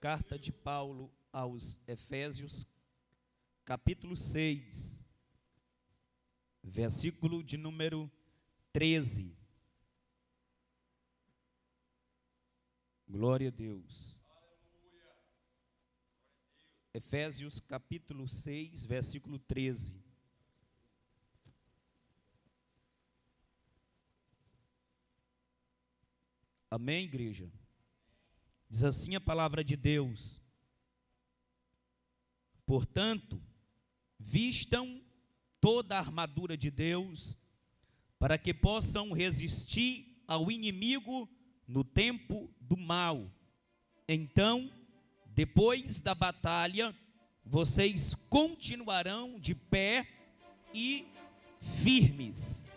Carta de Paulo aos Efésios, capítulo 6, versículo de número 13. Glória a Deus. Efésios capítulo 6, versículo 13. Amém, igreja? Diz assim a palavra de Deus: portanto, vistam toda a armadura de Deus, para que possam resistir ao inimigo no tempo do mal. Então, depois da batalha, vocês continuarão de pé e firmes.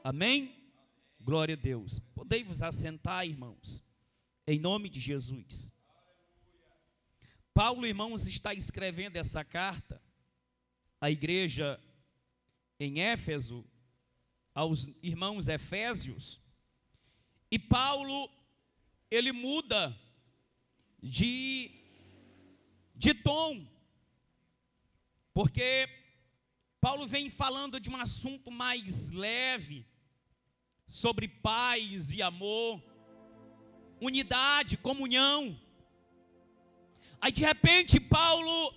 Amém? Glória a Deus. Podei-vos assentar, irmãos, em nome de Jesus. Paulo, irmãos, está escrevendo essa carta à igreja em Éfeso, aos irmãos efésios, e Paulo, ele muda de tom, porque Paulo vem falando de um assunto mais leve, sobre paz e amor, unidade, comunhão. Aí de repente Paulo,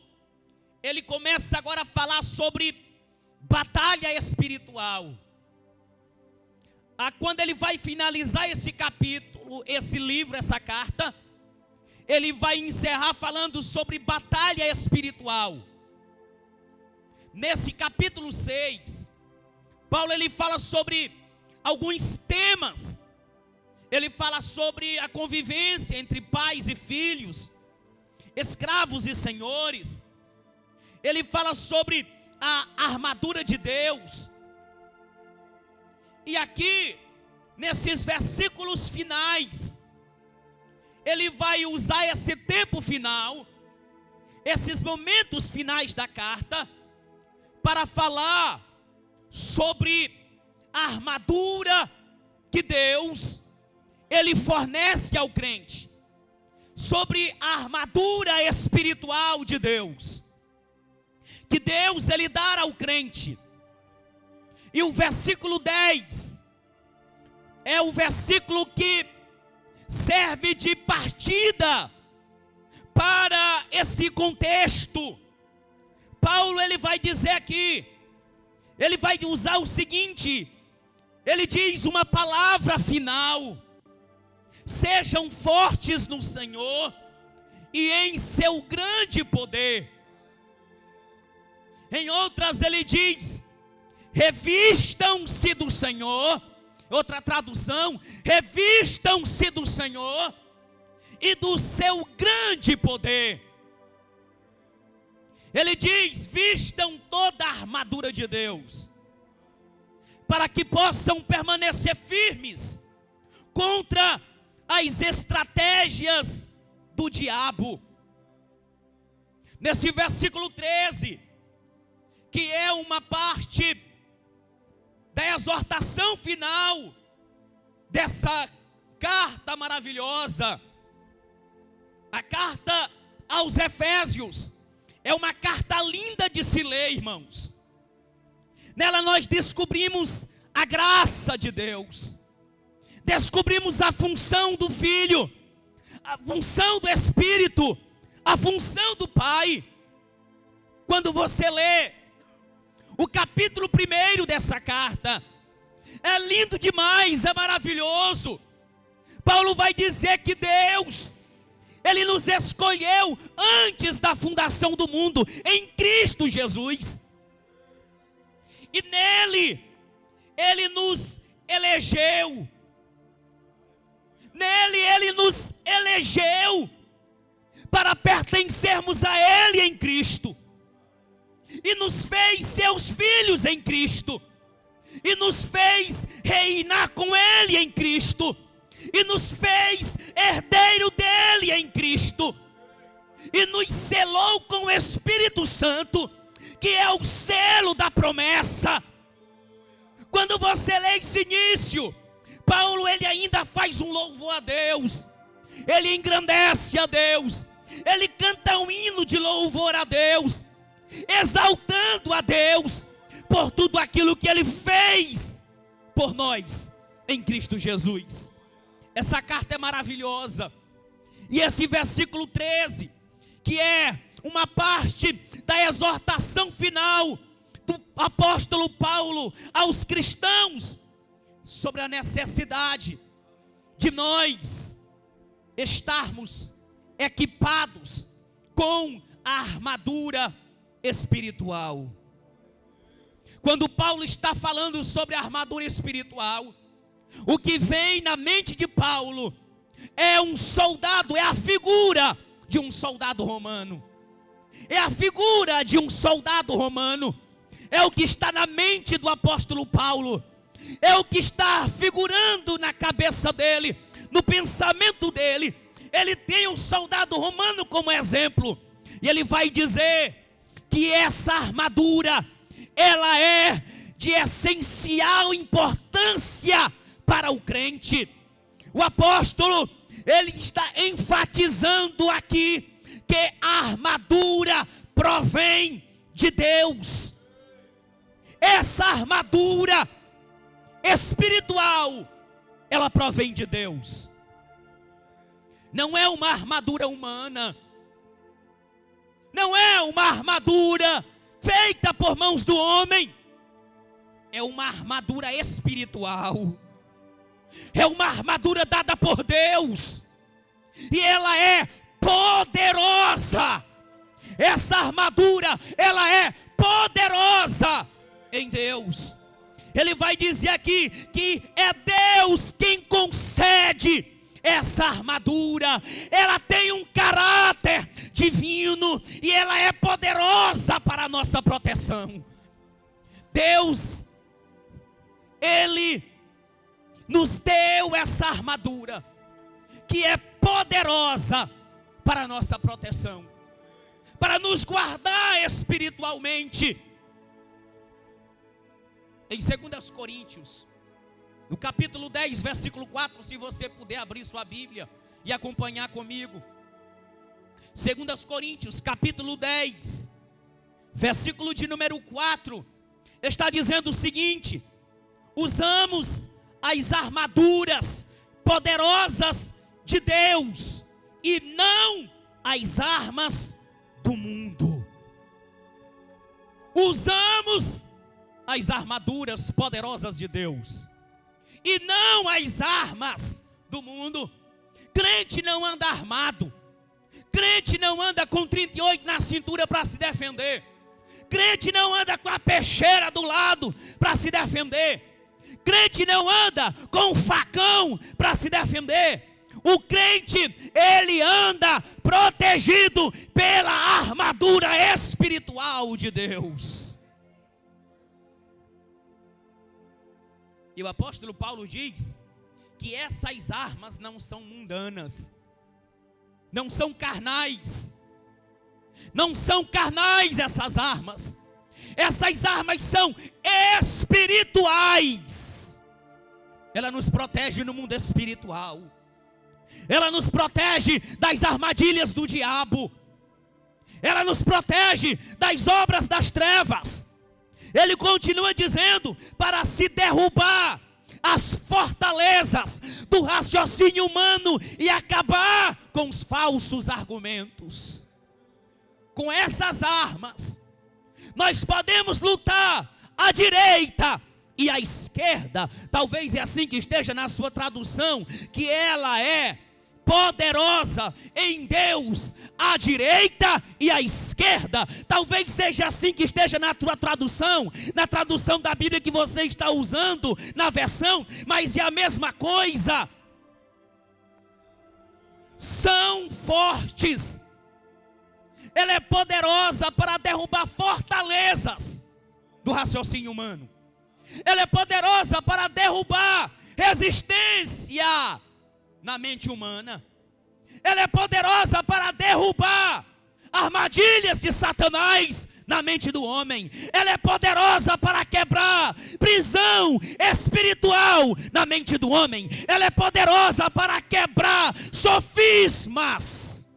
ele começa agora a falar sobre batalha espiritual. Quando ele vai finalizar esse capítulo, esse livro, essa carta, ele vai encerrar falando sobre batalha espiritual. Nesse capítulo 6, Paulo ele fala sobre alguns temas. Ele fala sobre a convivência entre pais e filhos, escravos e senhores. Ele fala sobre a armadura de Deus. E aqui, nesses versículos finais, ele vai usar esse tempo final, esses momentos finais da carta, para falar sobre a armadura que Deus, ele fornece ao crente, sobre a armadura espiritual de Deus, que Deus ele dá ao crente. E o versículo 10 é o versículo que serve de partida para esse contexto. Paulo ele vai dizer aqui, ele vai usar o seguinte, ele diz uma palavra final: sejam fortes no Senhor e em seu grande poder. Em outras ele diz: revistam-se do Senhor. Outra tradução: revistam-se do Senhor e do seu grande poder. Ele diz: vistam toda a armadura de Deus, para que possam permanecer firmes contra as estratégias do diabo. Nesse versículo 13, que é uma parte da exortação final dessa carta maravilhosa, a carta aos Efésios, é uma carta linda de se ler, irmãos. Nela nós descobrimos a graça de Deus, descobrimos a função do Filho, a função do Espírito, a função do Pai. Quando você lê o capítulo 1 dessa carta, é lindo demais, é maravilhoso. Paulo vai dizer que Deus, ele nos escolheu antes da fundação do mundo, em Cristo Jesus. E nele, ele nos elegeu. Nele, ele nos elegeu para pertencermos a ele em Cristo. E nos fez seus filhos em Cristo. E nos fez reinar com ele em Cristo. E nos fez herdeiro dele em Cristo. E nos selou com o Espírito Santo, que é o selo da promessa. Quando você lê esse início, Paulo ele ainda faz um louvor a Deus. Ele engrandece a Deus. ele canta um hino de louvor a Deus, exaltando a Deus por tudo aquilo que ele fez por nós em Cristo Jesus. Essa carta é maravilhosa. E esse versículo 13, que é uma parte da exortação final do apóstolo Paulo aos cristãos, sobre a necessidade de nós estarmos equipados com a armadura espiritual. Quando Paulo está falando sobre a armadura espiritual, o que vem na mente de Paulo é um soldado, é a figura de um soldado romano. É a figura de um soldado romano. É o que está na mente do apóstolo Paulo. É o que está figurando na cabeça dele, no pensamento dele. Ele tem um soldado romano como exemplo. E ele vai dizer que essa armadura, ela é de essencial importância para o crente. O apóstolo, ele está enfatizando aqui que a armadura provém de Deus. Essa armadura espiritual, ela provém de Deus. Não é uma armadura humana. Não é uma armadura feita por mãos do homem. É uma armadura espiritual. É uma armadura dada por Deus. E ela é poderosa. Essa armadura, ela é poderosa em Deus. Ele vai dizer aqui que é Deus quem concede essa armadura. Ela tem um caráter divino e ela é poderosa para a nossa proteção. Deus, Ele nos deu essa armadura que é poderosa para a nossa proteção, para nos guardar espiritualmente. Em 2 Coríntios, no capítulo 10, versículo 4, se você puder abrir sua Bíblia e acompanhar comigo. 2 Coríntios, capítulo 10, versículo de número 4, está dizendo o seguinte: usamos as armaduras poderosas de Deus e não as armas do mundo. Usamos as armaduras poderosas de Deus e não as armas do mundo. Crente não anda armado. Crente não anda com 38 na cintura para se defender. Crente não anda com a peixeira do lado para se defender. Crente não anda com um facão para se defender. O crente, ele anda protegido pela armadura espiritual de Deus. E o apóstolo Paulo diz que essas armas não são mundanas, não são carnais. Não são carnais essas armas. Essas armas são espirituais. Ela nos protege no mundo espiritual. Ela nos protege das armadilhas do diabo. Ela nos protege das obras das trevas. Ele continua dizendo, para se derrubar as fortalezas do raciocínio humano e acabar com os falsos argumentos. Com essas armas, nós podemos lutar à direita e à esquerda. Talvez é assim que esteja na sua tradução, que ela é poderosa em Deus à direita e à esquerda. Talvez seja assim que esteja na tua tradução, na tradução da Bíblia que você está usando, na versão, mas é a mesma coisa. São fortes. Ela é poderosa para derrubar fortalezas do raciocínio humano. Ela é poderosa para derrubar resistência na mente humana. Ela é poderosa para derrubar armadilhas de Satanás na mente do homem. Ela é poderosa para quebrar prisão espiritual na mente do homem. Ela é poderosa para quebrar sofismas.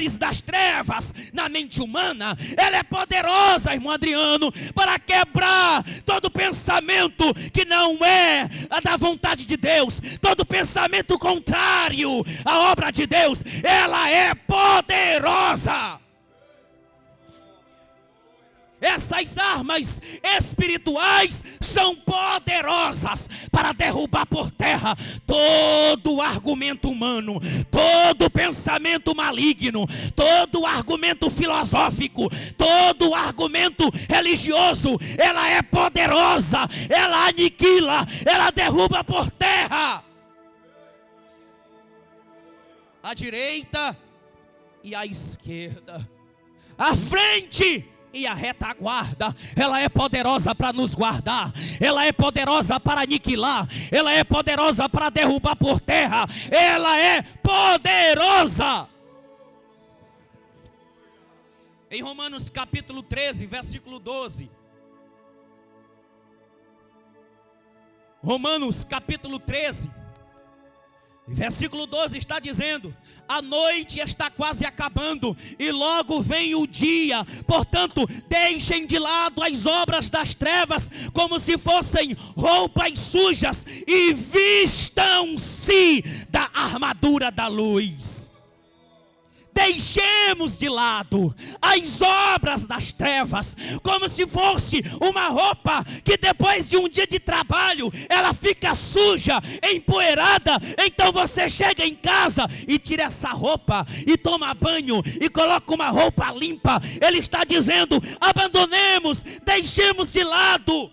poderes das trevas na mente humana, ela é poderosa, irmão Adriano, para quebrar todo pensamento que não é da vontade de Deus, todo pensamento contrário à obra de Deus. Ela é poderosa. Essas armas espirituais são poderosas para derrubar por terra todo argumento humano, todo pensamento maligno, todo argumento filosófico, todo argumento religioso. Ela é poderosa, ela aniquila, ela derruba por terra a direita e a esquerda, a frente e a retaguarda. Ela é poderosa para nos guardar, ela é poderosa para aniquilar, ela é poderosa para derrubar por terra, ela é poderosa. Em Romanos capítulo 13, versículo 12. Romanos capítulo 13, versículo 12 está dizendo: a noite está quase acabando e logo vem o dia. Portanto, deixem de lado as obras das trevas como se fossem roupas sujas e vistam-se da armadura da luz. Deixemos de lado as obras das trevas como se fosse uma roupa que depois de um dia de trabalho ela fica suja, empoeirada. Então você chega em casa e tira essa roupa e toma banho e coloca uma roupa limpa. Ele está dizendo: abandonemos, deixemos de lado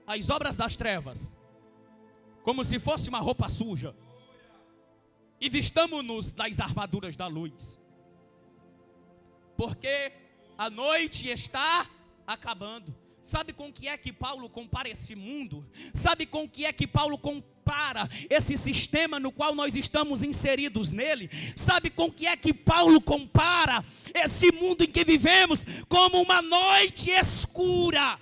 as obras das trevas como se fosse uma roupa suja e vistamo-nos das armaduras da luz, porque a noite está acabando. Sabe com que é que Paulo compara esse mundo? Sabe com que é que Paulo compara esse sistema no qual nós estamos inseridos nele? Sabe com que é que Paulo compara esse mundo em que vivemos? Como uma noite escura.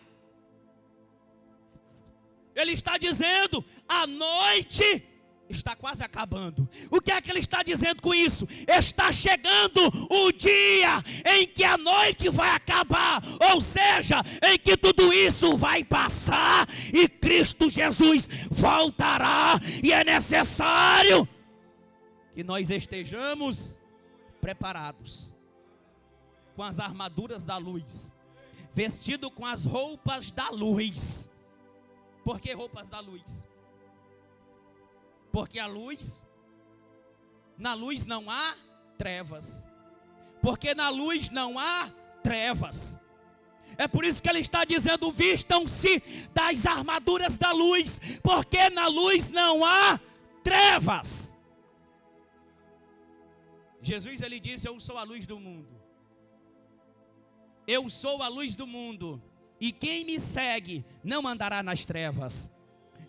Ele está dizendo: a noite está quase acabando. O que é que ele está dizendo com isso? Está chegando o dia em que a noite vai acabar, ou seja, em que tudo isso vai passar e Cristo Jesus voltará, e é necessário que nós estejamos preparados com as armaduras da luz, vestido com as roupas da luz. Por que roupas da luz? Porque a luz, na luz não há trevas. Porque na luz não há trevas. É por isso que ele está dizendo: vistam-se das armaduras da luz, porque na luz não há trevas. Jesus, ele disse: eu sou a luz do mundo. Eu sou a luz do mundo, e quem me segue não andará nas trevas.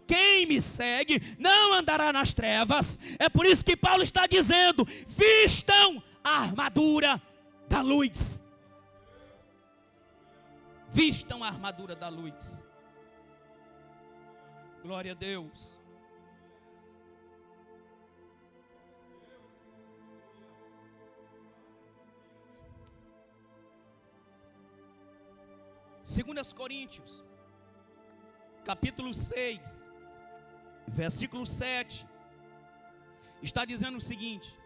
Quem me segue não andará nas trevas. É por isso que Paulo está dizendo: vistam a armadura da luz. Vistam a armadura da luz. Glória a Deus. Segundas Coríntios capítulo 6, versículo 7, está dizendo o seguinte: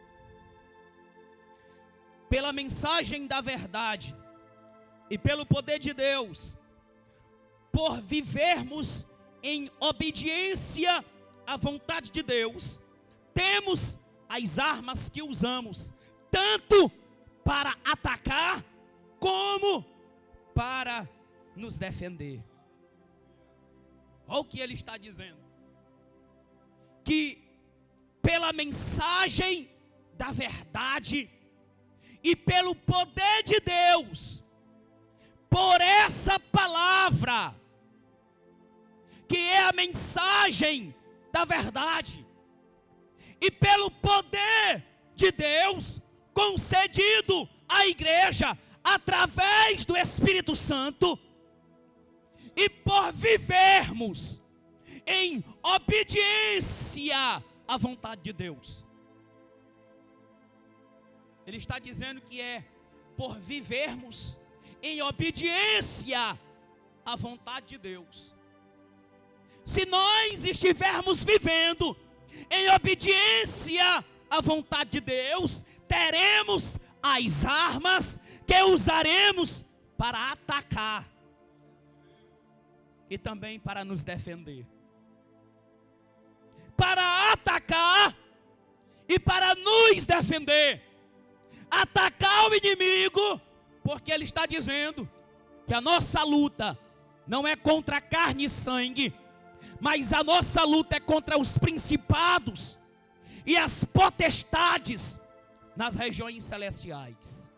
pela mensagem da verdade e pelo poder de Deus, por vivermos em obediência à vontade de Deus, temos as armas que usamos, tanto para atacar como para nos defender. Olha o que ele está dizendo: que pela mensagem da verdade e pelo poder de Deus, por essa palavra, que é a mensagem da verdade, e pelo poder de Deus concedido à igreja através do Espírito Santo, e por vivermos em obediência à vontade de Deus. Ele está dizendo que é por vivermos em obediência à vontade de Deus. Se nós estivermos vivendo em obediência à vontade de Deus, teremos as armas que usaremos para atacar e também para nos defender. Para atacar e para nos defender. Atacar o inimigo, porque ele está dizendo que a nossa luta não é contra carne e sangue, mas a nossa luta é contra os principados e as potestades nas regiões celestiais.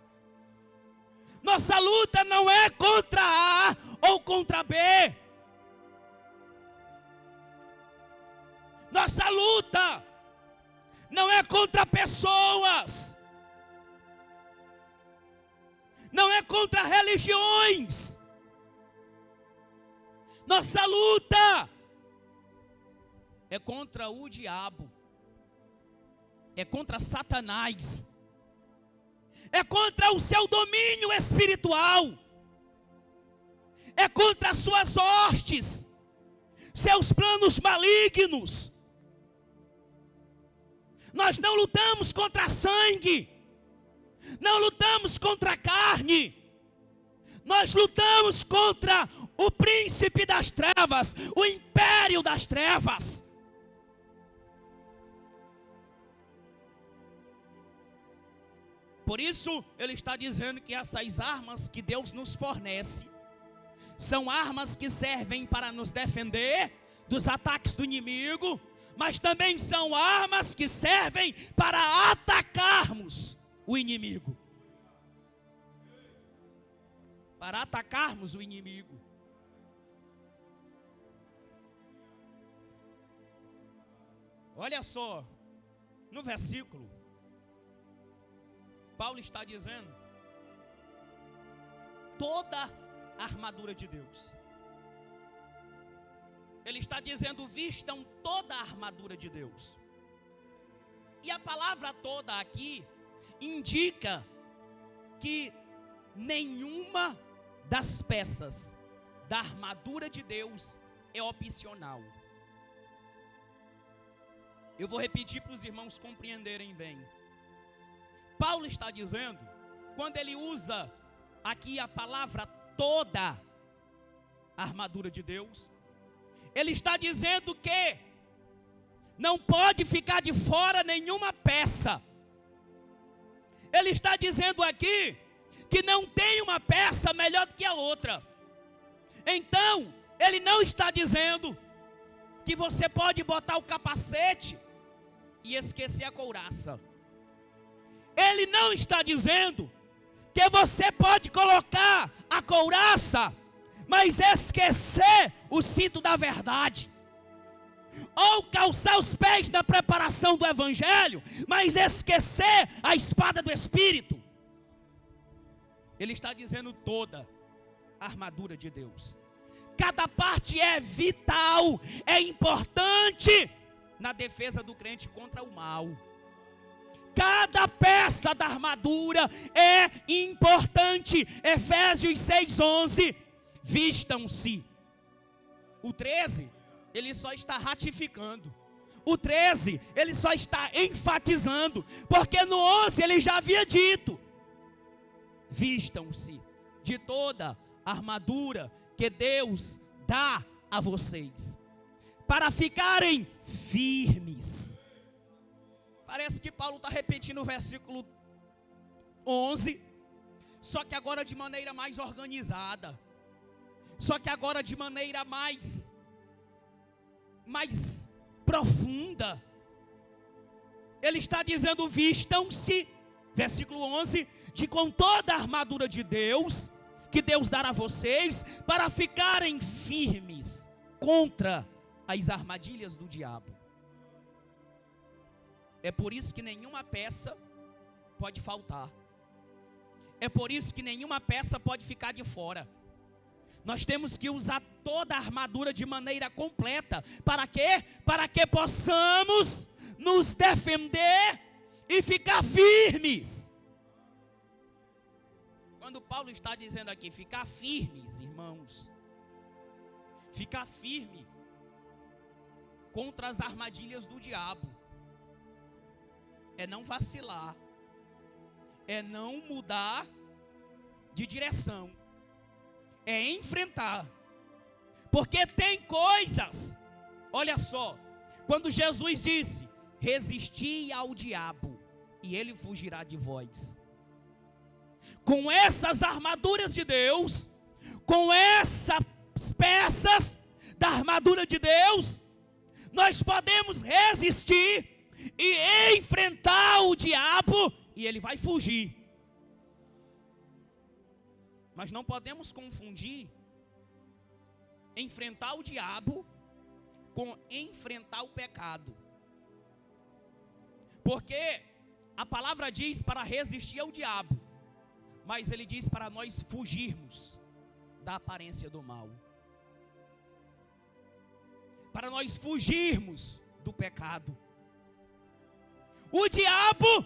Nossa luta não é contra A ou contra B. Nossa luta não é contra pessoas, não é contra religiões. Nossa luta é contra o diabo, é contra Satanás, é contra o seu domínio espiritual, é contra as suas hostes, seus planos malignos. Nós não lutamos contra sangue, não lutamos contra carne, nós lutamos contra o príncipe das trevas, o império das trevas. Por isso, ele está dizendo que essas armas que Deus nos fornece são armas que servem para nos defender dos ataques do inimigo, mas também são armas que servem para atacarmos o inimigo. Para atacarmos o inimigo. Olha só, no versículo, Paulo está dizendo: toda a armadura de Deus. Ele está dizendo: vistam toda a armadura de Deus. E a palavra toda aqui indica que nenhuma das peças da armadura de Deus é opcional. Eu vou repetir para os irmãos compreenderem bem. Paulo está dizendo, quando ele usa aqui a palavra toda a armadura de Deus, ele está dizendo que não pode ficar de fora nenhuma peça. Ele está dizendo aqui que não tem uma peça melhor do que a outra. Então, ele não está dizendo que você pode botar o capacete e esquecer a couraça. Ele não está dizendo que você pode colocar a couraça, mas esquecer o cinto da verdade. Ou calçar os pés na preparação do evangelho, mas esquecer a espada do Espírito. Ele está dizendo toda a armadura de Deus. Cada parte é vital, é importante na defesa do crente contra o mal. Cada peça da armadura é importante. Efésios 6:11. Vistam-se. O 13, ele só está ratificando. O 13, ele só está enfatizando. Porque no 11 ele já havia dito: vistam-se de toda a armadura que Deus dá a vocês, para ficarem firmes. Parece que Paulo está repetindo o versículo 11, só que agora de maneira mais organizada, só que agora de maneira mais profunda. Ele está dizendo: vistam-se, versículo 11, de com toda a armadura de Deus, que Deus dará a vocês, para ficarem firmes contra as armadilhas do diabo. É por isso que nenhuma peça pode faltar. É por isso que nenhuma peça pode ficar de fora. Nós temos que usar toda a armadura de maneira completa. Para quê? Para que possamos nos defender e ficar firmes. Quando Paulo está dizendo aqui, ficar firmes, irmãos, ficar firme contra as armadilhas do diabo, é não vacilar, é não mudar de direção, é enfrentar, porque tem coisas, olha só, quando Jesus disse, resisti ao diabo, e ele fugirá de vós, com essas armaduras de Deus, com essas peças da armadura de Deus, nós podemos resistir e enfrentar o diabo, e ele vai fugir. Nós não podemos confundir enfrentar o diabo com enfrentar o pecado, porque a palavra diz para resistir ao diabo, mas ele diz para nós fugirmos da aparência do mal, para nós fugirmos do pecado. O diabo,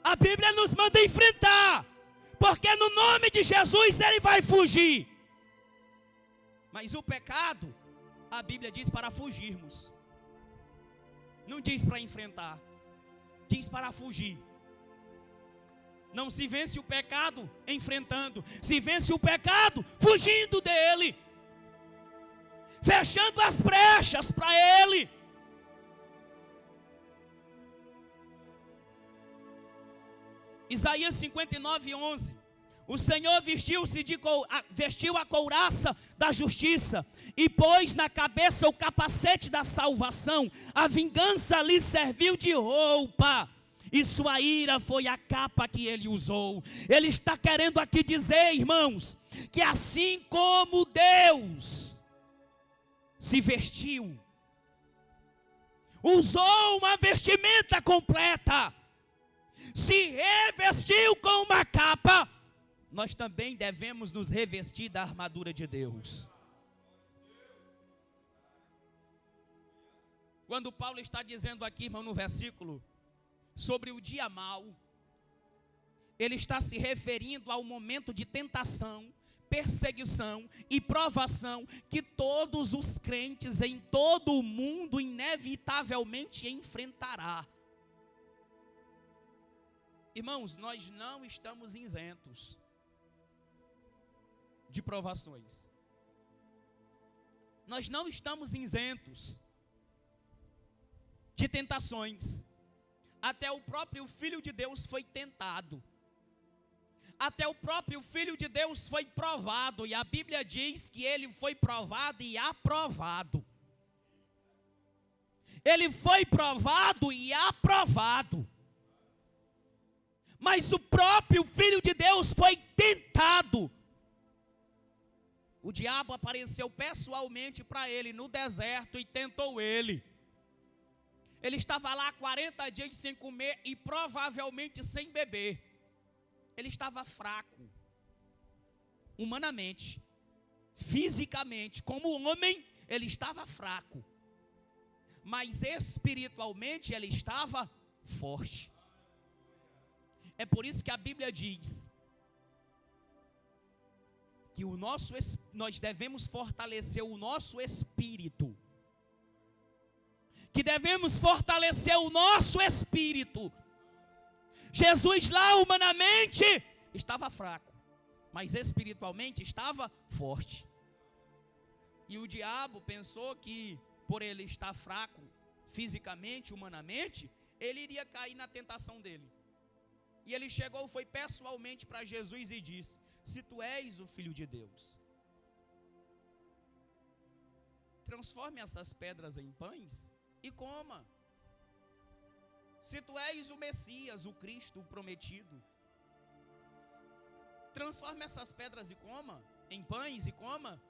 a Bíblia nos manda enfrentar, porque no nome de Jesus ele vai fugir. Mas o pecado, a Bíblia diz para fugirmos, não diz para enfrentar, diz para fugir. Não se vence o pecado enfrentando, se vence o pecado fugindo dele, fechando as brechas para ele. Isaías 59:11. O Senhor vestiu a couraça da justiça e pôs na cabeça o capacete da salvação. A vingança lhe serviu de roupa e sua ira foi a capa que ele usou. Ele está querendo aqui dizer, irmãos, que assim como Deus se vestiu, usou uma vestimenta completa, se revestiu com uma capa, nós também devemos nos revestir da armadura de Deus. Quando Paulo está dizendo aqui, irmão, no versículo, sobre o dia mau, ele está se referindo ao momento de tentação, perseguição e provação que todos os crentes em todo o mundo inevitavelmente enfrentará. Irmãos, nós não estamos isentos de provações. Nós não estamos isentos de tentações. Até o próprio Filho de Deus foi tentado. Até o próprio Filho de Deus foi provado. E a Bíblia diz que ele foi provado e aprovado. Ele foi provado e aprovado. Mas o próprio Filho de Deus foi tentado. O diabo apareceu pessoalmente para ele no deserto e tentou ele. Ele estava lá 40 dias sem comer e provavelmente sem beber. Ele estava fraco, humanamente, fisicamente, como homem, ele estava fraco. Mas espiritualmente ele estava forte. É por isso que a Bíblia diz que nós devemos fortalecer o nosso espírito. Que devemos fortalecer o nosso espírito. Jesus lá humanamente estava fraco, mas espiritualmente estava forte. E o diabo pensou que por ele estar fraco fisicamente, humanamente, ele iria cair na tentação dele. E ele chegou, foi pessoalmente para Jesus e disse: se tu és o Filho de Deus, transforme essas pedras em pães e coma. Se tu és o Messias, o Cristo, o prometido, transforme essas pedras e coma, em pães e coma.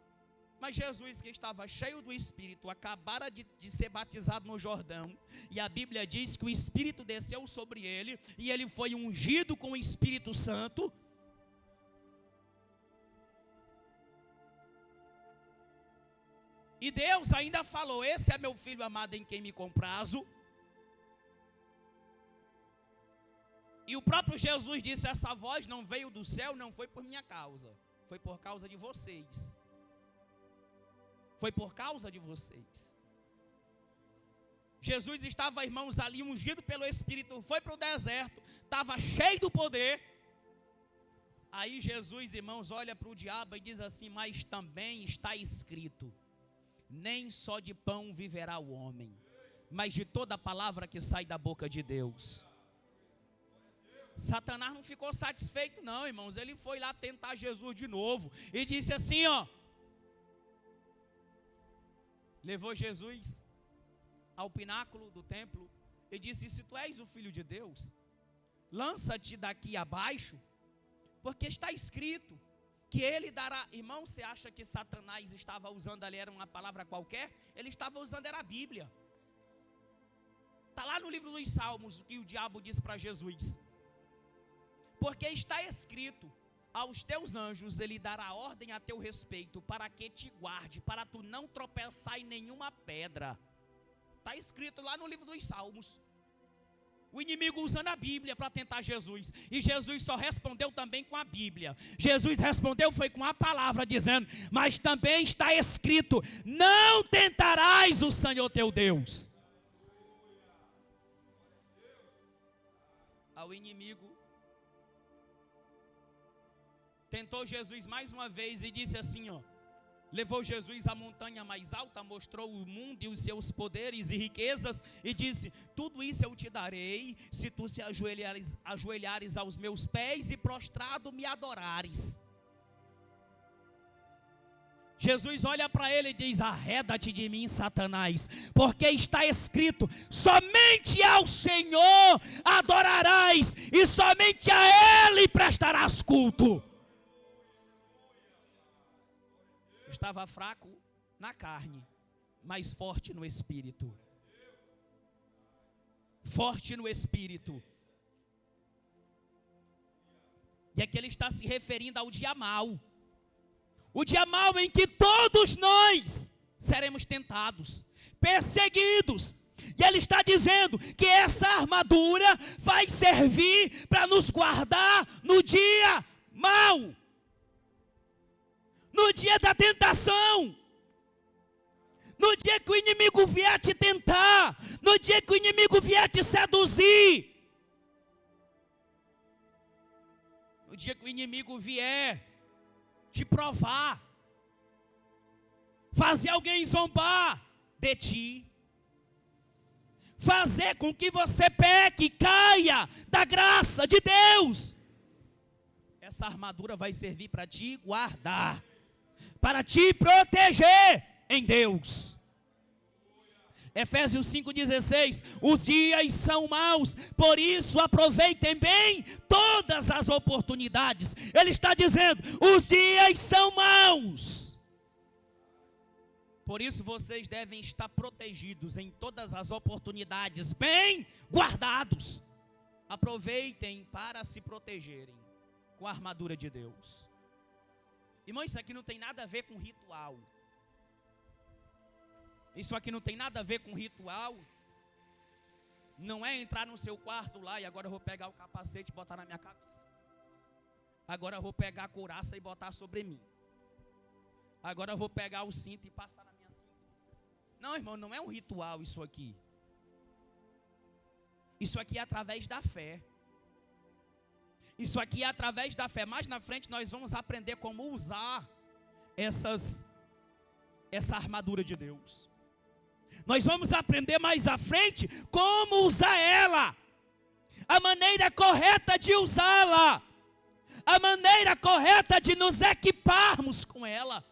Mas Jesus, que estava cheio do Espírito, acabara de ser batizado no Jordão, e a Bíblia diz que o Espírito desceu sobre ele, e ele foi ungido com o Espírito Santo. E Deus ainda falou: esse é meu filho amado em quem me comprazo. E o próprio Jesus disse: essa voz não veio do céu, não foi por minha causa, foi por causa de vocês. Foi por causa de vocês. Jesus estava, irmãos, ali ungido pelo Espírito, foi para o deserto, estava cheio do poder. Aí Jesus, irmãos, olha para o diabo e diz assim: mas também está escrito, nem só de pão viverá o homem, mas de toda a palavra que sai da boca de Deus. Satanás não ficou satisfeito não, irmãos. Ele foi lá tentar Jesus de novo e disse assim, ó, levou Jesus ao pináculo do templo e disse: se tu és o filho de Deus, lança-te daqui abaixo, porque está escrito que ele dará. Irmão, você acha que Satanás estava usando ali, era uma palavra qualquer? Ele estava usando, era a Bíblia. Está lá no livro dos Salmos o que o diabo disse para Jesus: porque está escrito, aos teus anjos ele dará ordem a teu respeito, para que te guarde, para tu não tropeçar em nenhuma pedra. Está escrito lá no livro dos Salmos. O inimigo usando a Bíblia para tentar Jesus. E Jesus só respondeu também com a Bíblia. Jesus respondeu foi com a palavra, dizendo: mas também está escrito, não tentarás o Senhor teu Deus. Ao inimigo tentou Jesus mais uma vez e disse assim, ó, levou Jesus à montanha mais alta, mostrou o mundo e os seus poderes e riquezas e disse: tudo isso eu te darei, se tu se ajoelhares aos meus pés e prostrado me adorares. Jesus olha para ele e diz: arreda-te de mim, Satanás, porque está escrito, somente ao Senhor adorarás e somente a Ele prestarás culto. Estava fraco na carne, mas forte no espírito. Forte no espírito. E aqui ele está se referindo ao dia mau. O dia mau em que todos nós seremos tentados, perseguidos. E ele está dizendo que essa armadura vai servir para nos guardar no dia mau. No dia da tentação, no dia que o inimigo vier te tentar, no dia que o inimigo vier te seduzir, no dia que o inimigo vier te provar, fazer alguém zombar de ti, fazer com que você peque, caia da graça de Deus. Essa armadura vai servir para te guardar, para te proteger em Deus. Efésios 5,16, os dias são maus, por isso aproveitem bem todas as oportunidades. Ele está dizendo, os dias são maus, por isso vocês devem estar protegidos em todas as oportunidades, bem guardados. Aproveitem para se protegerem com a armadura de Deus. Irmão, isso aqui não tem nada a ver com ritual. Isso aqui não tem nada a ver com ritual. Não é entrar no seu quarto lá e agora eu vou pegar o capacete e botar na minha cabeça. Agora eu vou pegar a couraça e botar sobre mim. Agora eu vou pegar o cinto e passar na minha cinta. Não, irmão, não é um ritual isso aqui. Isso aqui é através da fé. Isso aqui é através da fé. Mais na frente nós vamos aprender como usar essa armadura de Deus. Nós vamos aprender mais à frente como usar ela. A maneira correta de usá-la. A maneira correta de nos equiparmos com ela.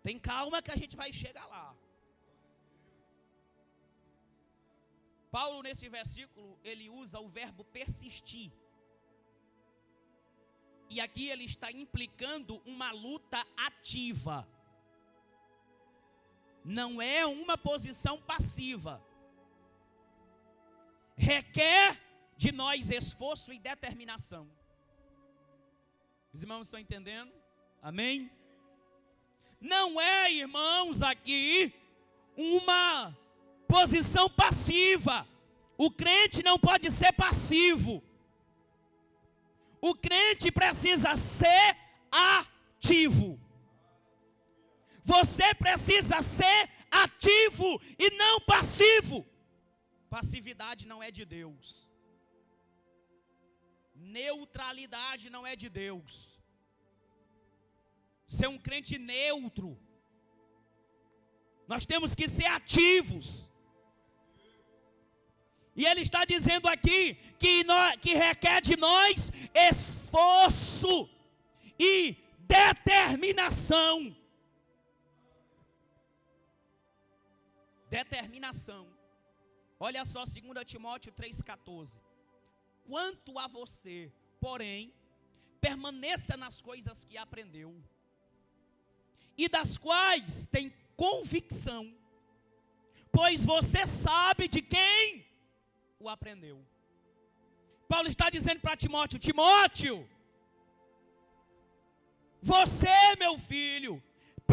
Tem calma que a gente vai chegar lá. Paulo nesse versículo, ele usa o verbo persistir. E aqui ele está implicando uma luta ativa. Não é uma posição passiva. Requer de nós esforço e determinação. Os irmãos estão entendendo? Amém? Não é, irmãos, aqui uma posição passiva. O crente não pode ser passivo. O crente precisa ser ativo. Você precisa ser ativo e não passivo. Passividade não é de Deus. Neutralidade não é de Deus. Ser um crente neutro. Nós temos que ser ativos. E ele está dizendo aqui que requer de nós esforço e determinação. Determinação. Olha só 2 Timóteo 3,14. Quanto a você, porém, permaneça nas coisas que aprendeu, e das quais tem convicção, pois você sabe de quem o aprendeu. Paulo está dizendo para Timóteo: Timóteo, você, meu filho,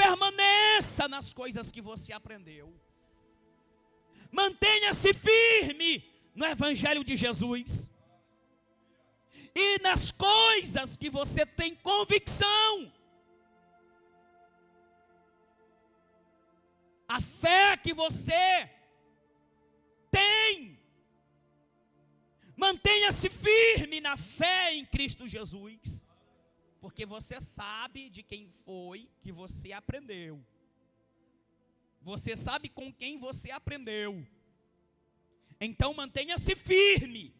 permaneça nas coisas que você aprendeu. Mantenha-se firme no Evangelho de Jesus. E nas coisas que você tem convicção. A fé que você tem. Mantenha-se firme na fé em Cristo Jesus. Porque você sabe de quem foi que você aprendeu. Você sabe com quem você aprendeu. Então mantenha-se firme.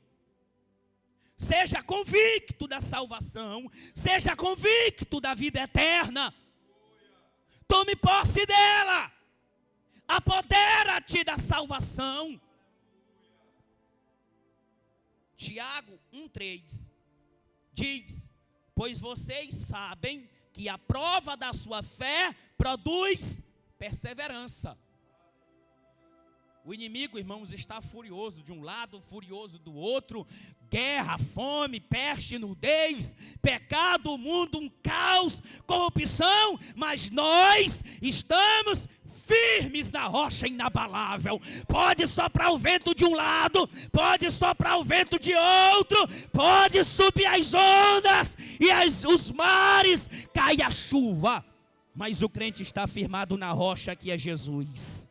Seja convicto da salvação. Seja convicto da vida eterna. Tome posse dela. Apodera-te da salvação. Tiago 1,3 diz: pois vocês sabem que a prova da sua fé produz perseverança. O inimigo, irmãos, está furioso de um lado, furioso do outro. Guerra, fome, peste, nudez, pecado, mundo, um caos, corrupção. Mas nós estamos firmes na rocha inabalável. Pode soprar o vento de um lado, pode soprar o vento de outro, pode subir as ondas e os mares, cai a chuva. Mas o crente está firmado na rocha que é Jesus.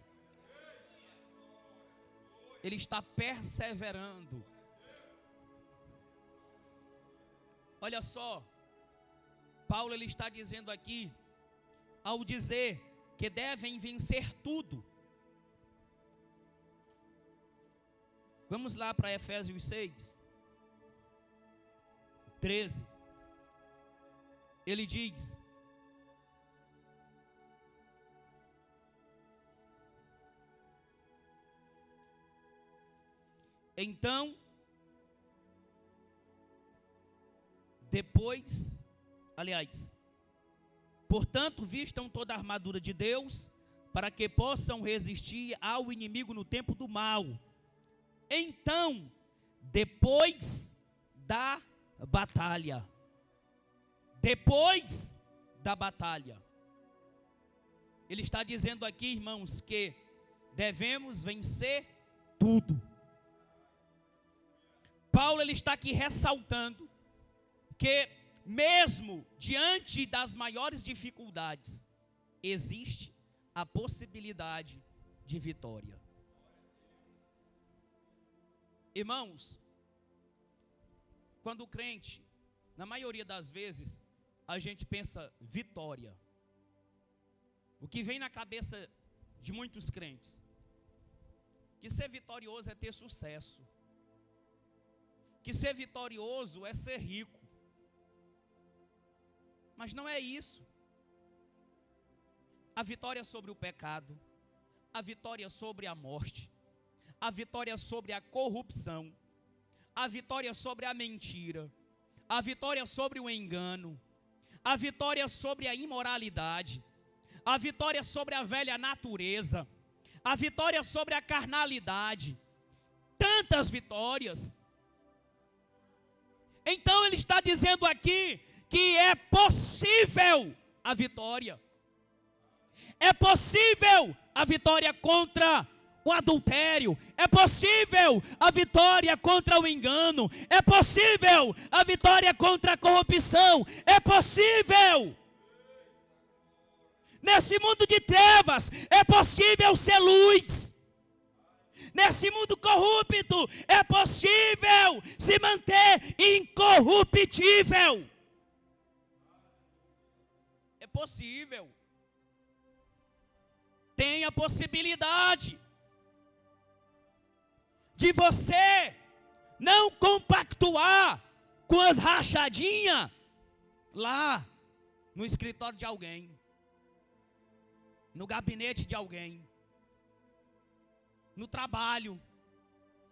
Ele está perseverando. Olha só, Paulo ele está dizendo aqui, ao dizer que devem vencer tudo. Vamos lá para Efésios 6, 13. Ele diz: então, portanto, vistam toda a armadura de Deus, para que possam resistir ao inimigo no tempo do mal. Então, depois da batalha, ele está dizendo aqui, irmãos, que devemos vencer tudo. Paulo ele está aqui ressaltando que mesmo diante das maiores dificuldades, existe a possibilidade de vitória. Irmãos, quando o crente, na maioria das vezes, a gente pensa vitória. O que vem na cabeça de muitos crentes, que ser vitorioso é ter sucesso. Que ser vitorioso é ser rico. Mas não é isso. A vitória sobre o pecado, a vitória sobre a morte, a vitória sobre a corrupção, a vitória sobre a mentira, a vitória sobre o engano, a vitória sobre a imoralidade, a vitória sobre a velha natureza, a vitória sobre a carnalidade. Tantas vitórias. Então ele está dizendo aqui que é possível a vitória. É possível a vitória contra o adultério, é possível a vitória contra o engano, é possível a vitória contra a corrupção, é possível. Nesse mundo de trevas, é possível ser luz. Nesse mundo corrupto, é possível se manter incorruptível. É possível. Tem a possibilidade de você não compactuar com as rachadinhas lá no escritório de alguém, no gabinete de alguém, no trabalho,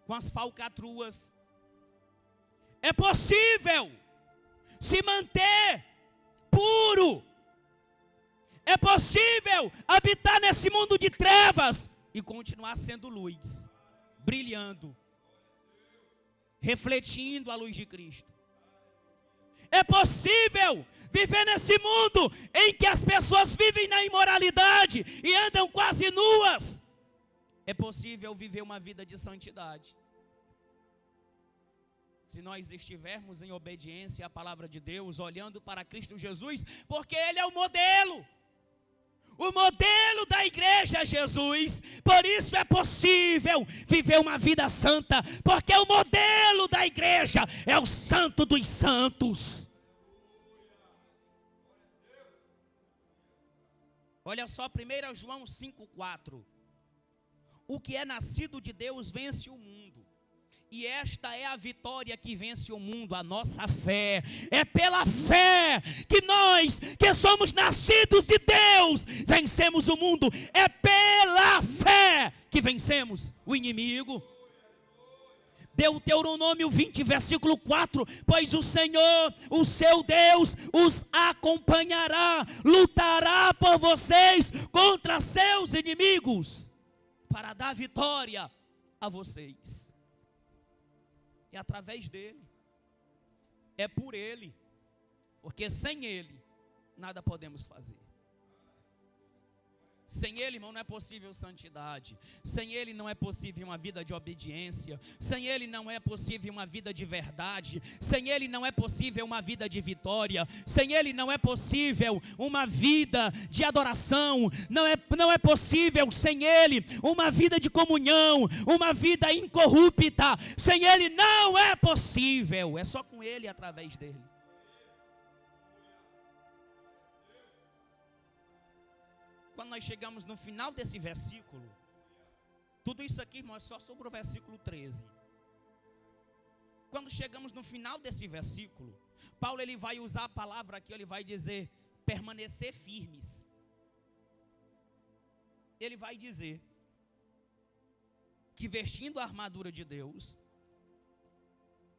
com as falcatruas. É possível se manter puro. É possível habitar nesse mundo de trevas e continuar sendo luz, brilhando, refletindo a luz de Cristo. É possível viver nesse mundo em que as pessoas vivem na imoralidade e andam quase nuas. É possível viver uma vida de santidade. Se nós estivermos em obediência à palavra de Deus, olhando para Cristo Jesus, porque Ele é o modelo. O modelo da igreja é Jesus. Por isso é possível viver uma vida santa, porque o modelo da igreja é o santo dos santos. Olha só, 1 João 5,4. O que é nascido de Deus vence o mundo. E esta é a vitória que vence o mundo, a nossa fé. É pela fé que nós, que somos nascidos de Deus, vencemos o mundo. É pela fé que vencemos o inimigo. Deuteronômio 20, versículo 4. Pois o Senhor, o seu Deus, os acompanhará, lutará por vocês contra seus inimigos, para dar vitória a vocês. É através dele, é por ele, porque sem ele nada podemos fazer. Sem ele, irmão, não é possível santidade. Sem ele não é possível uma vida de obediência. Sem ele não é possível uma vida de verdade. Sem ele não é possível uma vida de vitória. Sem ele não é possível uma vida de adoração. Não é possível sem ele uma vida de comunhão, uma vida incorrupta. Sem ele não é possível. É só com ele e através dele. Quando nós chegamos no final desse versículo, tudo isso aqui, irmão, é só sobre o versículo 13. Quando chegamos no final desse versículo, Paulo ele vai usar a palavra aqui, ele vai dizer, permanecer firmes. Ele vai dizer que vestindo a armadura de Deus,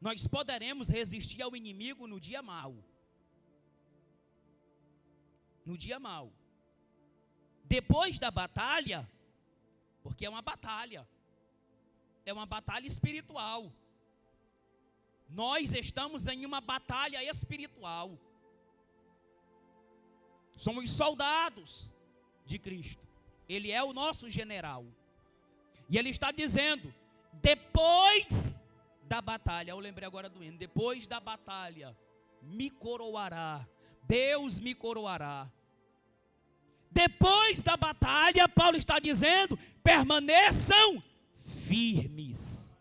nós poderemos resistir ao inimigo no dia mau. No dia mau. Depois da batalha, porque é uma batalha espiritual. Nós estamos em uma batalha espiritual. Somos soldados de Cristo. Ele é o nosso general. E ele está dizendo, depois da batalha, eu lembrei agora do hino, depois da batalha, me coroará, Deus me coroará. Depois da batalha, Paulo está dizendo, permaneçam firmes.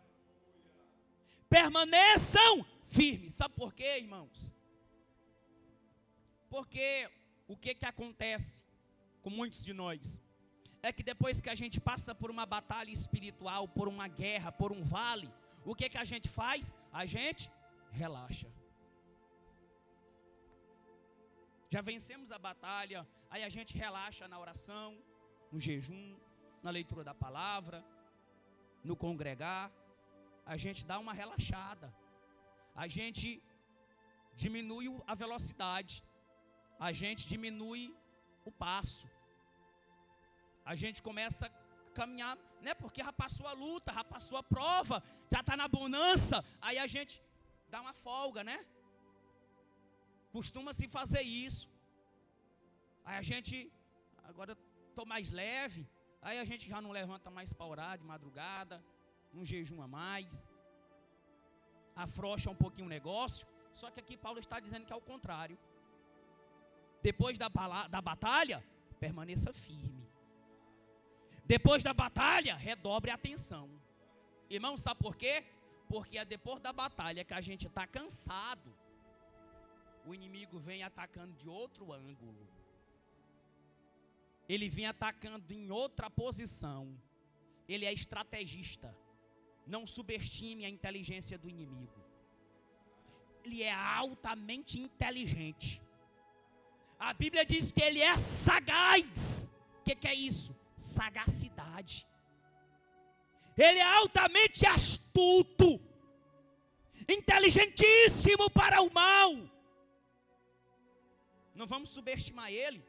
Permaneçam firmes. Sabe por quê, irmãos? Porque o que acontece com muitos de nós? É que depois que a gente passa por uma batalha espiritual, por uma guerra, por um vale, o que a gente faz? A gente relaxa. Já vencemos a batalha, aí a gente relaxa na oração, no jejum, na leitura da palavra, no congregar. A gente dá uma relaxada. A gente diminui a velocidade. A gente diminui o passo. A gente começa a caminhar, né? Porque já passou a luta, já passou a prova, já está na bonança. Aí a gente dá uma folga, né? Costuma-se fazer isso. Aí a gente, agora estou mais leve, Aí a gente já não levanta mais para orar de madrugada, não jejuma mais, afrouxa um pouquinho o negócio. Só que aqui Paulo está dizendo que é o contrário. Depois da batalha, permaneça firme. Depois da batalha, redobre a atenção. Irmão, sabe por quê? Porque é depois da batalha que a gente está cansado. O inimigo vem atacando de outro ângulo. Ele vem atacando em outra posição. Ele é estrategista. Não subestime a inteligência do inimigo. Ele é altamente inteligente. A Bíblia diz que ele é sagaz. O que é isso? Sagacidade. Ele é altamente astuto, inteligentíssimo para o mal. Não vamos subestimar ele,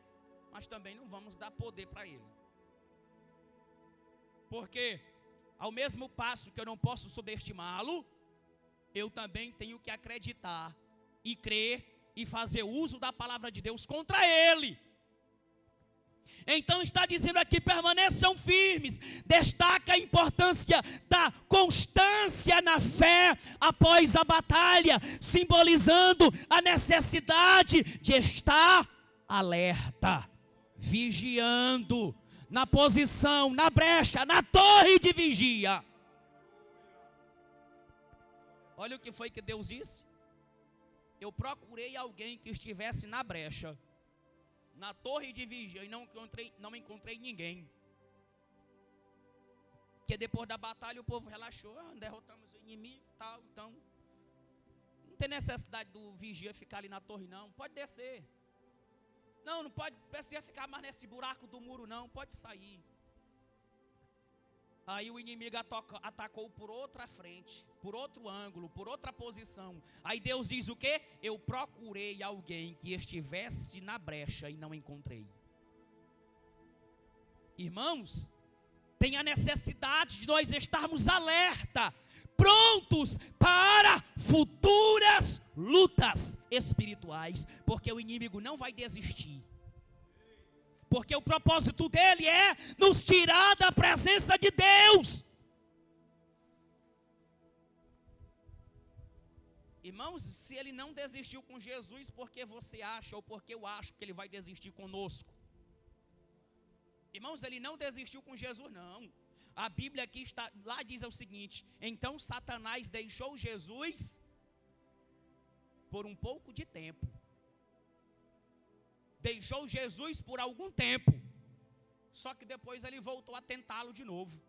mas também não vamos dar poder para ele. Porque ao mesmo passo que eu não posso subestimá-lo, eu também tenho que acreditar e crer e fazer uso da palavra de Deus contra ele. Então está dizendo aqui, permaneçam firmes. Destaca a importância da constância na fé após a batalha, simbolizando a necessidade de estar alerta, vigiando, na posição, na brecha, na torre de vigia. Olha o que foi que Deus disse. Eu procurei alguém que estivesse na brecha, na torre de vigia, e não encontrei ninguém. Porque depois da batalha o povo relaxou, derrotamos o inimigo e tal. Então, não tem necessidade do vigia ficar ali na torre não, pode descer. Não precisa ficar mais nesse buraco do muro não, pode sair. Aí o inimigo atacou por outra frente, por outro ângulo, por outra posição. Aí Deus diz o quê? Eu procurei alguém que estivesse na brecha e não encontrei. Irmãos, tem a necessidade de nós estarmos alerta, prontos para futuras lutas espirituais, porque o inimigo não vai desistir. Porque o propósito dele é nos tirar da presença de Deus. Irmãos, se ele não desistiu com Jesus, porque você acha ou porque eu acho que ele vai desistir conosco? Irmãos, ele não desistiu com Jesus, não. A Bíblia aqui está, lá diz o seguinte: então Satanás deixou Jesus por um pouco de tempo. Deixou Jesus por algum tempo. Só que depois ele voltou a tentá-lo de novo.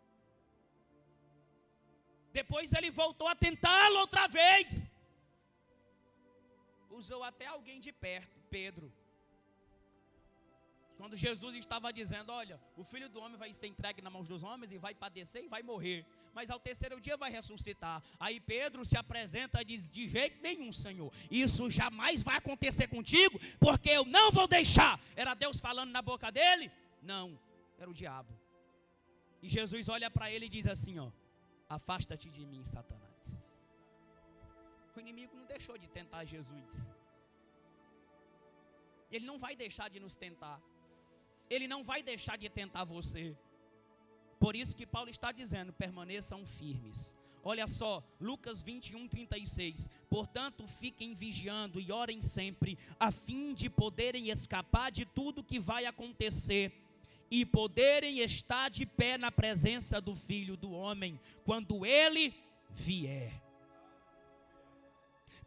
Depois ele voltou a tentá-lo outra vez. Usou até alguém de perto, Pedro. Quando Jesus estava dizendo, olha, o Filho do Homem vai ser entregue nas mãos dos homens e vai padecer e vai morrer, mas ao terceiro dia vai ressuscitar. Aí Pedro se apresenta e diz, de jeito nenhum, Senhor, isso jamais vai acontecer contigo, porque eu não vou deixar. Era Deus falando na boca dele? Não, era o diabo. E Jesus olha para ele e diz assim, ó, afasta-te de mim, Satanás. O inimigo não deixou de tentar Jesus. Ele não vai deixar de nos tentar. Ele não vai deixar de tentar você. Por isso que Paulo está dizendo, permaneçam firmes. Olha só, Lucas 21:36. Portanto, fiquem vigiando e orem sempre, a fim de poderem escapar de tudo que vai acontecer e poderem estar de pé na presença do Filho do Homem, quando ele vier.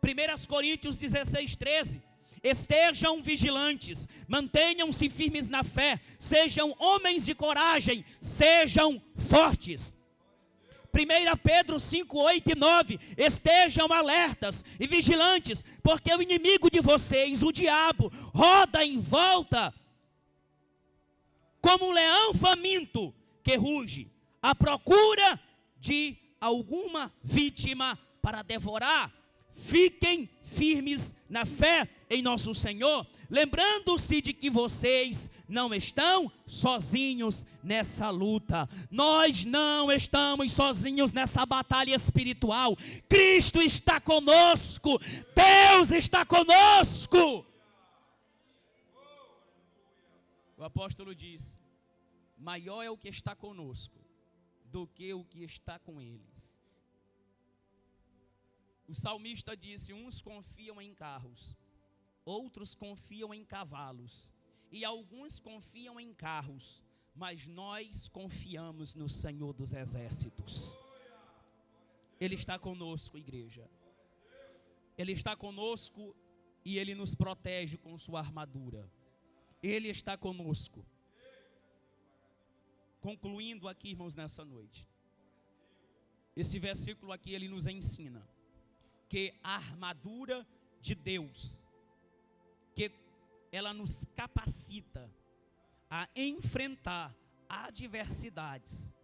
1 Coríntios 16:13. Estejam vigilantes, mantenham-se firmes na fé, sejam homens de coragem, sejam fortes. 1 Pedro 5, 8 e 9, estejam alertas e vigilantes, porque o inimigo de vocês, o diabo, roda em volta, como um leão faminto, que ruge, à procura de alguma vítima para devorar. Fiquem firmes na fé em nosso Senhor, lembrando-se de que vocês não estão sozinhos nessa luta. Nós não estamos sozinhos nessa batalha espiritual. Cristo está conosco, Deus está conosco. O apóstolo diz, maior é o que está conosco do que o que está com eles. O salmista disse: uns confiam em carros, outros confiam em cavalos, e alguns confiam em carros, mas nós confiamos no Senhor dos Exércitos. Ele está conosco, igreja. Ele está conosco e Ele nos protege com sua armadura. Ele está conosco. Concluindo aqui, irmãos, nessa noite, esse versículo aqui, ele nos ensina que a armadura de Deus, que ela nos capacita a enfrentar adversidades,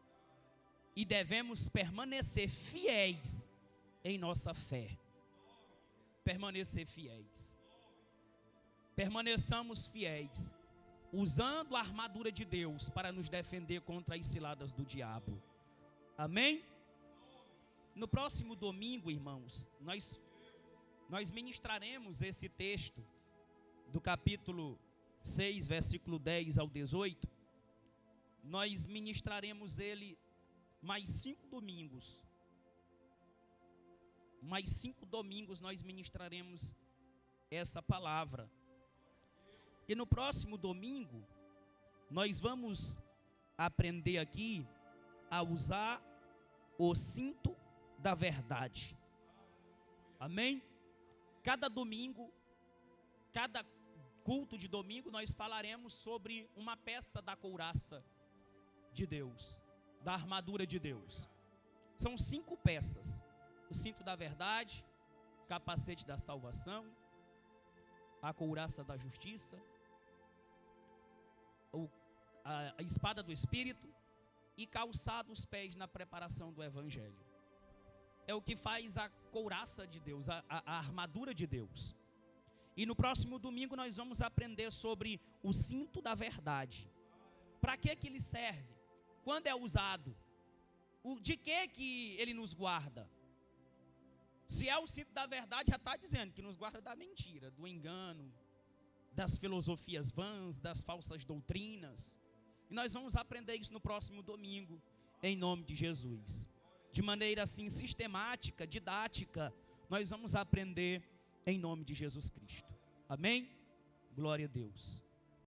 e devemos permanecer fiéis em nossa fé. Permanecer fiéis. Permaneçamos fiéis, usando a armadura de Deus para nos defender contra as ciladas do diabo. Amém? No próximo domingo, irmãos, nós ministraremos esse texto do capítulo 6, versículo 10 ao 18. Nós ministraremos ele mais 5 domingos. Mais 5 domingos nós ministraremos essa palavra. E no próximo domingo, nós vamos aprender aqui a usar o cinto da verdade. Amém? Cada domingo, cada culto de domingo, nós falaremos sobre uma peça da couraça de Deus, da armadura de Deus. São 5 peças: o cinto da verdade, o capacete da salvação, a couraça da justiça, a espada do Espírito e calçar os pés na preparação do Evangelho. É o que faz a couraça de Deus, a armadura de Deus. E no próximo domingo nós vamos aprender sobre o cinto da verdade. Para que ele serve? Quando é usado? De que ele nos guarda? Se é o cinto da verdade, já está dizendo que nos guarda da mentira, do engano, das filosofias vãs, das falsas doutrinas. E nós vamos aprender isso no próximo domingo, em nome de Jesus. De maneira assim sistemática, didática, nós vamos aprender em nome de Jesus Cristo. Amém? Glória a Deus.